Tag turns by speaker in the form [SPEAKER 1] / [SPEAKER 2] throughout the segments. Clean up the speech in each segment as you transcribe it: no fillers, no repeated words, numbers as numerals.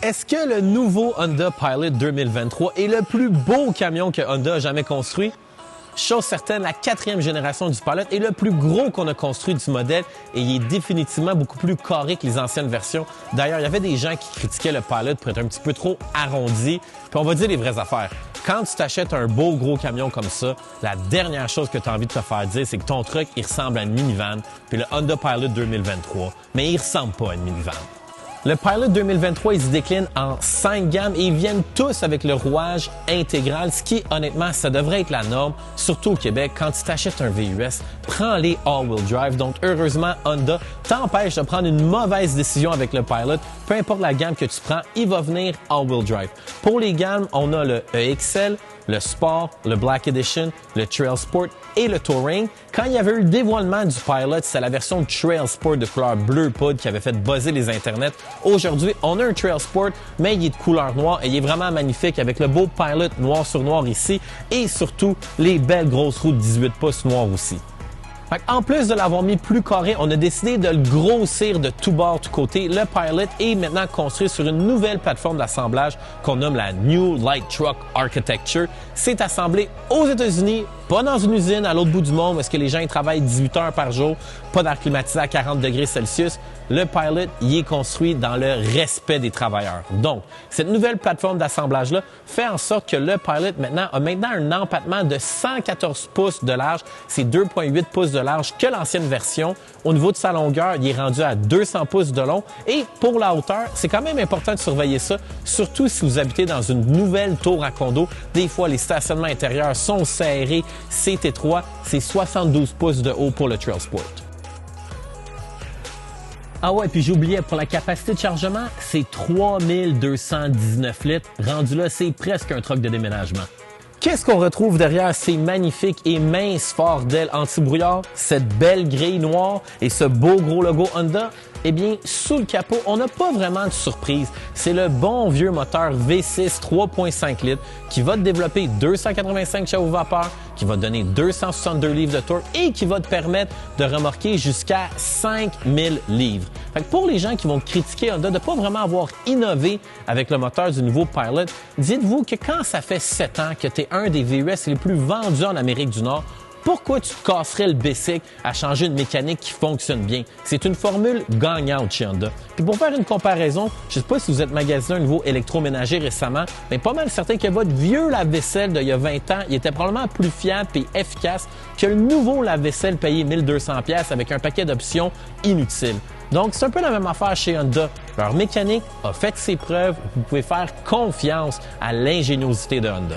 [SPEAKER 1] Est-ce que le nouveau Honda Pilot 2023 est le plus beau camion que Honda a jamais construit? Chose certaine, la 4e génération du Pilot est le plus gros qu'on a construit du modèle et il est définitivement beaucoup plus carré que les anciennes versions. D'ailleurs, il y avait des gens qui critiquaient le Pilot pour être un petit peu trop arrondi. Puis on va dire les vraies affaires. Quand tu t'achètes un beau gros camion comme ça, la dernière chose que tu as envie de te faire dire, c'est que ton truck, il ressemble à une minivan. Puis le Honda Pilot 2023, mais il ressemble pas à une minivan. Le Pilot 2023, il se décline en 5 gammes et ils viennent tous avec le rouage intégral, ce qui, honnêtement, ça devrait être la norme, surtout au Québec. Quand tu t'achètes un VUS, prends-les all-wheel drive. Donc, heureusement, Honda t'empêche de prendre une mauvaise décision avec le Pilot. Peu importe la gamme que tu prends, il va venir all-wheel drive. Pour les gammes, on a le EXL, le Sport, le Black Edition, le Trail Sport et le Touring. Quand il y avait eu le dévoilement du Pilot, c'est la version Trail Sport de couleur bleu poudre qui avait fait buzzer les internets. Aujourd'hui, on a un Trail Sport, mais il est de couleur noire et il est vraiment magnifique avec le beau Pilot noir sur noir ici et surtout les belles grosses roues de 18 pouces noires aussi. En plus de l'avoir mis plus carré, on a décidé de le grossir de tout bord, tout côté. Le Pilot est maintenant construit sur une nouvelle plateforme d'assemblage qu'on nomme la New Light Truck Architecture. C'est assemblé aux États-Unis, pas dans une usine à l'autre bout du monde où est-ce que les gens ils travaillent 18 heures par jour, pas d'air climatisé à 40 degrés Celsius. Le Pilot, il est construit dans le respect des travailleurs. Donc, cette nouvelle plateforme d'assemblage-là fait en sorte que le Pilot maintenant a un empattement de 114 pouces de large. C'est 2,8 pouces de large que l'ancienne version. Au niveau de sa longueur, il est rendu à 200 pouces de long. Et pour la hauteur, c'est quand même important de surveiller ça, surtout si vous habitez dans une nouvelle tour à condo. Des fois, les stationnements intérieurs sont serrés, c'est étroit. C'est 72 pouces de haut pour le Trail Sport. Ah ouais, puis j'oubliais, pour la capacité de chargement, c'est 3219 litres. Rendu là, c'est presque un truck de déménagement. Qu'est-ce qu'on retrouve derrière ces magnifiques et minces phares d'ailes anti-brouillard, cette belle grille noire et ce beau gros logo Honda? Eh bien, sous le capot, on n'a pas vraiment de surprise. C'est le bon vieux moteur V6 3.5 litres qui va te développer 285 chevaux vapeur, qui va te donner 262 livres de tour et qui va te permettre de remorquer jusqu'à 5000 livres. Fait que pour les gens qui vont critiquer Honda de ne pas vraiment avoir innové avec le moteur du nouveau Pilot, dites-vous que quand ça fait 7 ans que tu es un des VUS les plus vendus en Amérique du Nord, pourquoi tu te casserais le bicycle à changer une mécanique qui fonctionne bien? C'est une formule gagnante chez Honda. Puis pour faire une comparaison, je ne sais pas si vous êtes magasiné un nouveau électroménager récemment, mais pas mal certain que votre vieux lave-vaisselle d'il y a 20 ans, il était probablement plus fiable et efficace que le nouveau lave-vaisselle payé 1200$ avec un paquet d'options inutiles. Donc, c'est un peu la même affaire chez Honda. Leur mécanique a fait ses preuves. Vous pouvez faire confiance à l'ingéniosité de Honda.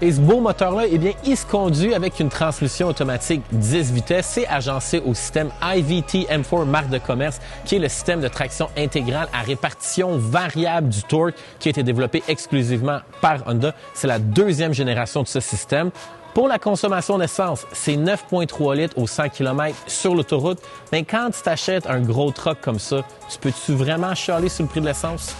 [SPEAKER 1] Et ce beau moteur-là, eh bien, il se conduit avec une transmission automatique 10 vitesses. C'est agencé au système IVT M4 marque de commerce, qui est le système de traction intégrale à répartition variable du torque qui a été développé exclusivement par Honda. C'est la 2e génération de ce système. Pour la consommation d'essence, c'est 9,3 litres au 100 km sur l'autoroute. Mais quand tu t'achètes un gros truck comme ça, tu peux-tu vraiment chialer sur le prix de l'essence?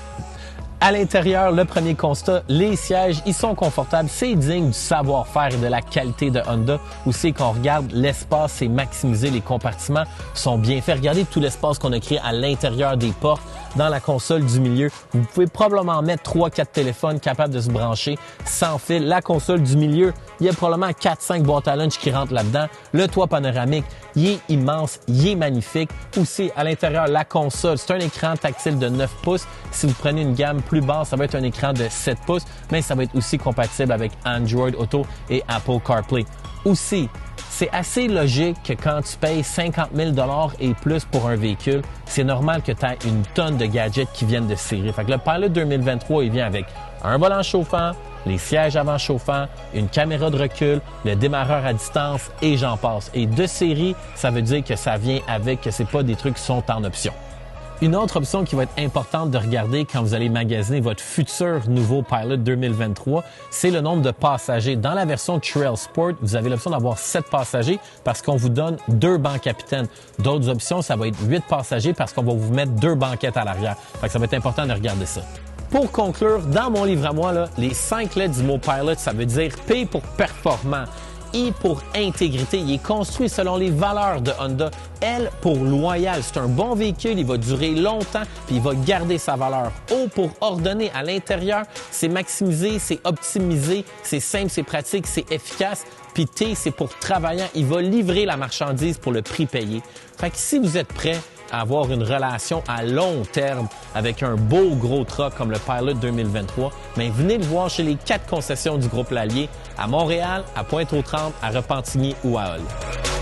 [SPEAKER 1] À l'intérieur, le premier constat, les sièges, ils sont confortables. C'est digne du savoir-faire et de la qualité de Honda. Aussi, quand on regarde l'espace, c'est maximisé. Les compartiments sont bien faits. Regardez tout l'espace qu'on a créé à l'intérieur des portes. Dans la console du milieu, vous pouvez probablement mettre 3-4 téléphones capables de se brancher sans fil. La console du milieu, il y a probablement 4-5 boîtes à lunch qui rentrent là-dedans. Le toit panoramique, il est immense, il est magnifique. Aussi, à l'intérieur, la console, c'est un écran tactile de 9 pouces. Si vous prenez une gamme plus basse, ça va être un écran de 7 pouces, mais ça va être aussi compatible avec Android Auto et Apple CarPlay. Aussi, c'est assez logique que quand tu payes 50 000 $ et plus pour un véhicule, c'est normal que tu aies une tonne de gadgets qui viennent de série. Fait que le Pilot 2023, il vient avec un volant chauffant, les sièges avant chauffants, une caméra de recul, le démarreur à distance et j'en passe. Et de série, ça veut dire que ça vient avec, que c'est pas des trucs qui sont en option. Une autre option qui va être importante de regarder quand vous allez magasiner votre futur nouveau Pilot 2023, c'est le nombre de passagers. Dans la version Trail Sport, vous avez l'option d'avoir 7 passagers parce qu'on vous donne 2 bancs capitaines. D'autres options, ça va être 8 passagers parce qu'on va vous mettre 2 banquettes à l'arrière. Fait que ça va être important de regarder ça. Pour conclure, dans mon livre à moi, là, les 5 lettres du mot Pilot, ça veut dire P pour performant. I pour intégrité. Il est construit selon les valeurs de Honda. L pour loyal. C'est un bon véhicule, il va durer longtemps puis il va garder sa valeur. O pour ordonné. À l'intérieur, c'est maximisé, c'est optimisé, c'est simple, c'est pratique, c'est efficace. Puis T, c'est pour travaillant. Il va livrer la marchandise pour le prix payé. Fait que si vous êtes prêt à avoir une relation à long terme avec un beau gros truck comme le Pilot 2023, bien, venez le voir chez les 4 concessions du groupe Lallier, à Montréal, à Pointe-aux-Trembles, à Repentigny ou à Hull.